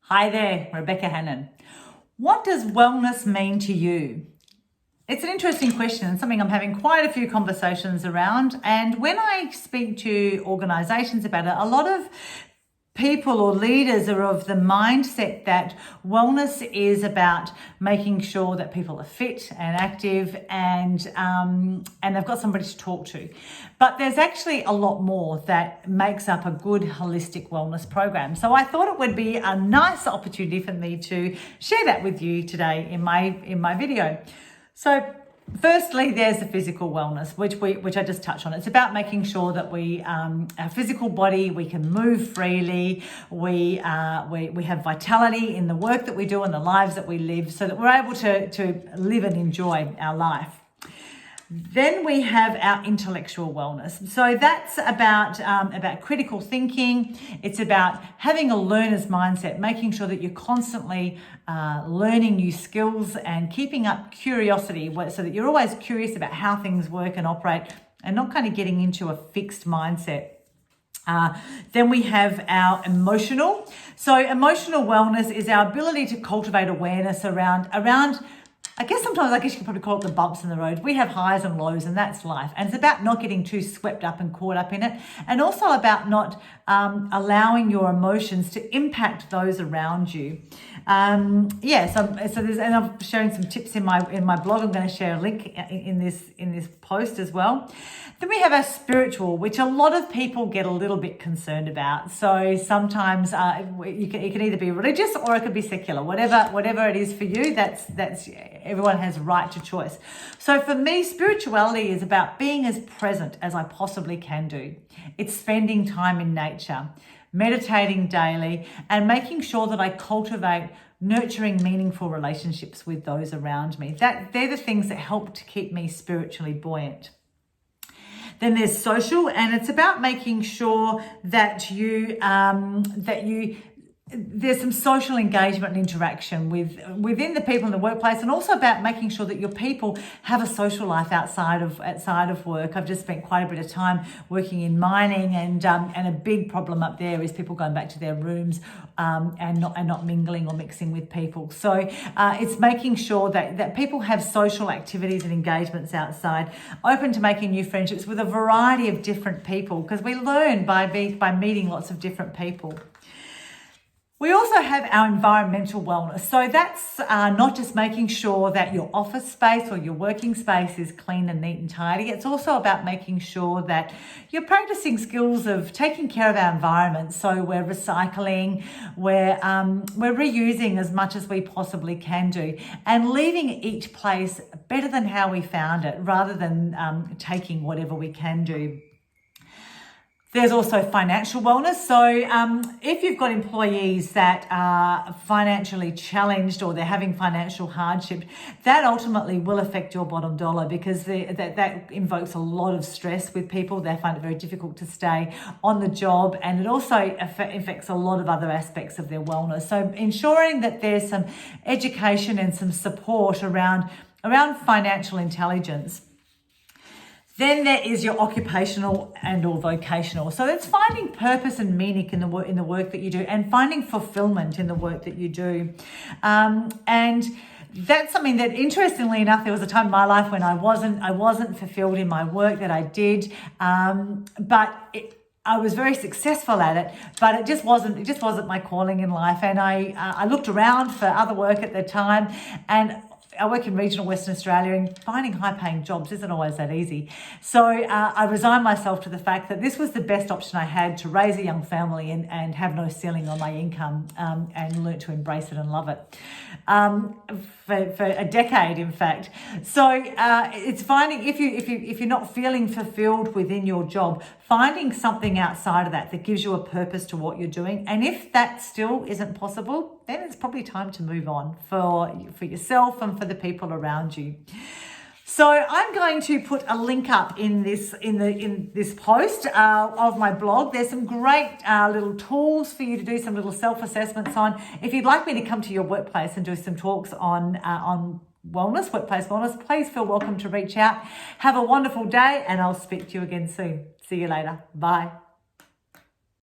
Hi there, Rebecca Hannon. What does wellness mean to you? It's an interesting question and something I'm having quite a few conversations around. And when I speak to organisations about it, a lot of people or leaders are of the mindset that wellness is about making sure that people are fit and active and they've got somebody to talk to. But there's actually a lot more that makes up a good holistic wellness program. So I thought it would be a nice opportunity for me to share that with you today in my video. So firstly, there's the physical wellness, which I just touched on. It's about making sure that our physical body, we can move freely, we have vitality in the work that we do and the lives that we live, so that we're able to live and enjoy our life. Then we have our intellectual wellness. So that's about critical thinking. It's about having a learner's mindset, making sure that you're constantly learning new skills and keeping up curiosity so that you're always curious about how things work and operate and not kind of getting into a fixed mindset. Then we have our emotional. So emotional wellness is our ability to cultivate awareness around I guess you could probably call it the bumps in the road. We have highs and lows, and that's life. And it's about not getting too swept up and caught up in it, and also about not allowing your emotions to impact those around you. So I'm sharing some tips in my blog. I'm going to share a link in this post as well. Then we have our spiritual, which a lot of people get a little bit concerned about. So sometimes it can either be religious or it could be secular. Whatever it is for you, that's everyone has right to choice. So for me, spirituality is about being as present as I possibly can do. It's spending time in nature, meditating daily, and making sure that I cultivate nurturing meaningful relationships with those around me. They're the things that help to keep me spiritually buoyant. Then there's social, and it's about making sure that there's some social engagement and interaction within the people in the workplace, and also about making sure that your people have a social life outside of work. I've just spent quite a bit of time working in mining, and a big problem up there is people going back to their rooms and not mingling or mixing with people. So it's making sure that people have social activities and engagements outside, open to making new friendships with a variety of different people, because we learn by meeting lots of different people. We also have our environmental wellness. So that's not just making sure that your office space or your working space is clean and neat and tidy. It's also about making sure that you're practicing skills of taking care of our environment. So we're recycling, we're reusing as much as we possibly can do, and leaving each place better than how we found it, rather than taking whatever we can do. There's also financial wellness. So if you've got employees that are financially challenged or they're having financial hardship, that ultimately will affect your bottom dollar, because that invokes a lot of stress with people. They find it very difficult to stay on the job, and it also affects a lot of other aspects of their wellness. So ensuring that there's some education and some support around financial intelligence. Then there is your occupational and or vocational. So it's finding purpose and meaning in the work that you do, and finding fulfillment in the work that you do. And that's something that, interestingly enough, there was a time in my life when I wasn't fulfilled in my work that I did, but I was very successful at it, but it just wasn't my calling in life. And I looked around for other work at the time, and I work in regional Western Australia, and finding high-paying jobs isn't always that easy. So I resigned myself to the fact that this was the best option I had to raise a young family and have no ceiling on my income, and learn to embrace it and love it for a decade, in fact. So it's finding, if you're not feeling fulfilled within your job, finding something outside of that gives you a purpose to what you're doing. And if that still isn't possible, then it's probably time to move on for yourself and for the people around you. So I'm going to put a link up in this post of my blog. There's some great little tools for you to do some little self-assessments on. If you'd like me to come to your workplace and do some talks on wellness, workplace wellness, please feel welcome to reach out. Have a wonderful day, and I'll speak to you again soon. See you later. Bye.